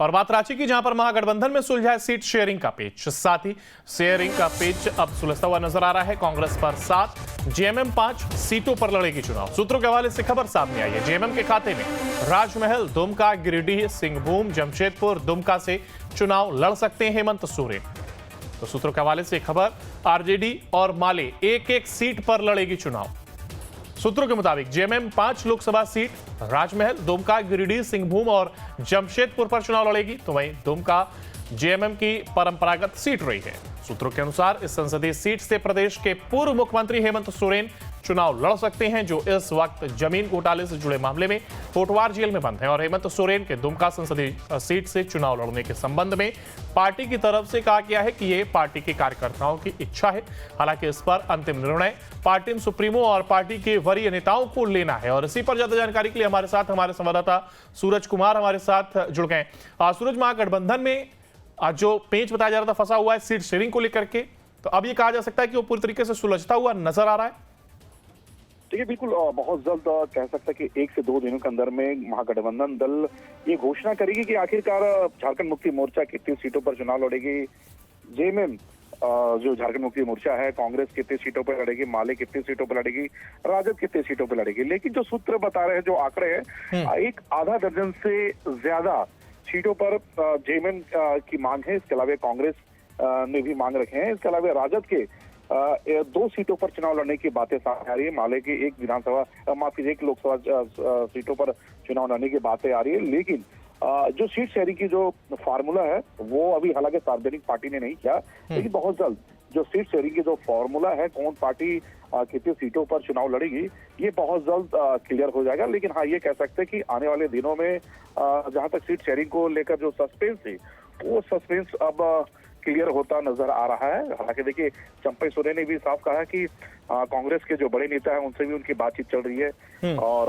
और बात रांची की, जहां पर महागठबंधन में सुलझा है सीट शेयरिंग का पेच। साथ ही शेयरिंग का पेच अब सुलझता हुआ नजर आ रहा है। कांग्रेस पर 7, जेएमएम 5 सीटों पर लड़ेगी चुनाव। सूत्रों के हवाले से खबर सामने आई है। जेएमएम के खाते में राजमहल, दुमका, गिरिडीह, सिंहभूम, जमशेदपुर, दुमका से चुनाव लड़ सकते हैं हेमंत सोरेन। तो सूत्रों के हवाले से खबर, आरजेडी और माले एक एक सीट पर लड़ेगी चुनाव। सूत्रों के मुताबिक जेएमएम 5 लोकसभा सीट, राजमहल, दुमका, गिरिडीह, सिंहभूम और जमशेदपुर पर चुनाव लड़ेगी। तो वहीं दुमका जेएमएम की परंपरागत सीट रही है। सूत्रों के अनुसार इस संसदीय सीट से प्रदेश के पूर्व मुख्यमंत्री हेमंत सोरेन चुनाव लड़ सकते हैं, जो इस वक्त जमीन घोटाले से जुड़े मामले में कोटवार जेल में बंद हैं। और हेमंत सोरेन के दुमका संसदीय सीट से चुनाव लड़ने के संबंध में पार्टी की तरफ से कहा गया है कि ये पार्टी के कार्यकर्ताओं की इच्छा है। हालांकि इस पर अंतिम निर्णय पार्टी सुप्रीमो और पार्टी के वरीय नेताओं को लेना है। और इसी पर ज्यादा जानकारी के लिए हमारे साथ हमारे संवाददाता सूरज कुमार हमारे साथ जुड़ गए। सूरज, महागठबंधन में जो पेच बताया जा रहा था फंसा हुआ है सीट शेयरिंग को लेकर के, तो अब ये कहा जा सकता है कि वो पूरी तरीके से सुलझता हुआ नजर आ रहा है। देखिए, बिल्कुल बहुत जल्द कह सकते हैं कि 1 से 2 दिनों के अंदर में महागठबंधन दल ये घोषणा करेगी कि आखिरकार झारखंड मुक्ति मोर्चा कितनी सीटों पर चुनाव लड़ेगी, जेएमएम जो झारखंड मुक्ति मोर्चा है, कांग्रेस कितनी सीटों पर लड़ेगी, माले कितनी सीटों पर लड़ेगी, राजद कितनी सीटों पर लड़ेगी। लेकिन जो सूत्र बता रहे हैं, जो आंकड़े हैं, एक आधा दर्जन से ज्यादा सीटों पर जेएमएम की मांग है। इसके अलावा कांग्रेस ने भी मांग रखे हैं। इसके अलावा राजद के 2 सीटों पर चुनाव लड़ने की बातें सामने आ रही है। माले की एक लोकसभा सीटों पर चुनाव लड़ने की बातें आ रही है। लेकिन जो सीट शेयरिंग की जो फार्मूला है वो अभी हालांकि सार्वजनिक पार्टी ने नहीं किया, लेकिन बहुत जल्द जो सीट शेयरिंग की जो फॉर्मूला है, कौन पार्टी कितनी सीटों पर चुनाव लड़ेगी, ये बहुत जल्द क्लियर हो जाएगा। लेकिन हाँ, ये कह सकते हैं कि आने वाले दिनों में जहां तक सीट शेयरिंग को लेकर जो सस्पेंस है, वो सस्पेंस अब क्लियर होता नजर आ रहा है। हालांकि देखिए, चंपई सोरेन ने भी साफ कहा कि कांग्रेस के जो बड़े नेता हैं उनसे भी उनकी बातचीत चल रही है। और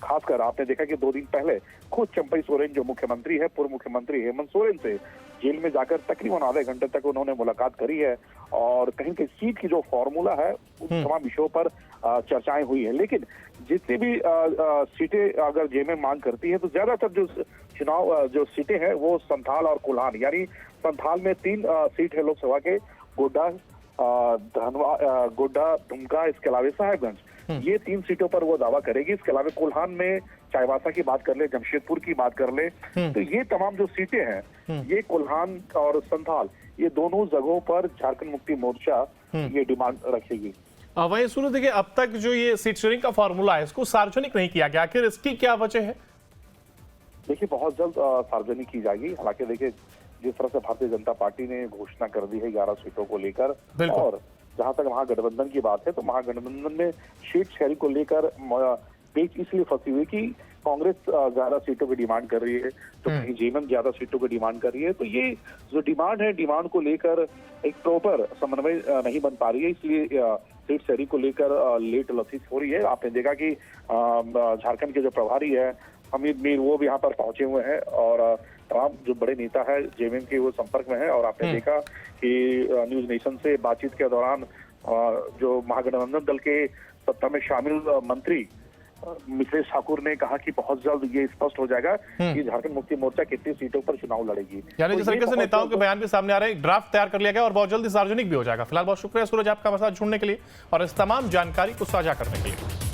खासकर आपने देखा कि 2 दिन पहले खुद चंपई सोरेन जो मुख्यमंत्री है, पूर्व मुख्यमंत्री हेमंत सोरेन से जेल में जाकर तकरीबन आधे घंटे तक उन्होंने मुलाकात करी है। और कहीं कहीं सीट की जो फॉर्मूला है उन तमाम विषयों पर चर्चाएं हुई है। लेकिन जितनी भी सीटें अगर जेएमएम मांग करती है, तो ज्यादातर जो चुनाव जो सीटें हैं वो संथाल और कोल्हान, यानी संथाल में 3 सीट है लोकसभा के, गोड्डा, दुमका, इसके अलावा साहेबगंज, ये 3 सीटों पर वो दावा करेगी। इसके अलावा कोल्हान में चाईबासा की बात कर ले, जमशेदपुर की बात कर ले, तो ये तमाम जो सीटें हैं, ये कोल्हान और संथाल, ये दोनों जगहों पर झारखंड मुक्ति मोर्चा ये डिमांड रखेगी। वहीं सुनो, देखिए, अब तक जो ये सीट शेयरिंग का फॉर्मूला है इसको सार्वजनिक नहीं किया गया, आखिर इसकी क्या वजह है? देखिए, बहुत जल्द सार्वजनिक की जाएगी। हालांकि देखिए, जिस तरह से भारतीय जनता पार्टी ने घोषणा कर दी है 11 सीटों को लेकर, और जहां तक महागठबंधन की बात है, तो महागठबंधन में सीट शेयरिंग को लेकर पेच इसलिए फंसी हुई कि कांग्रेस ज्यादा सीटों की डिमांड कर रही है, तो कहीं जेएमएम ज्यादा सीटों की डिमांड कर रही है। तो ये जो डिमांड है, डिमांड को लेकर एक प्रॉपर समन्वय नहीं बन पा रही है। इसलिए सीट शेयरिंग को लेकर लेट लतीफ हो रही है। आपने देखा कि झारखंड के जो प्रभारी है हमीद मीर, वो भी यहाँ पर पहुंचे हुए हैं और तमाम जो बड़े नेता है जेएमएम के वो संपर्क में है। और आपने देखा कि न्यूज नेशन से बातचीत के दौरान जो महागठबंधन दल के सत्ता में शामिल मंत्री मिथिलेश ठाकुर ने कहा कि बहुत जल्द ये स्पष्ट हो जाएगा कि झारखंड मुक्ति मोर्चा कितनी सीटों पर चुनाव लड़ेगी। यानी जिस तरीके से नेताओं के बयान भी सामने आ रहे हैं, ड्राफ्ट तैयार कर लिया गया और बहुत जल्दी सार्वजनिक भी हो जाएगा। फिलहाल बहुत शुक्रिया सूरज आपका हमारे साथ जुड़ने के लिए और इस तमाम जानकारी को साझा करने के लिए।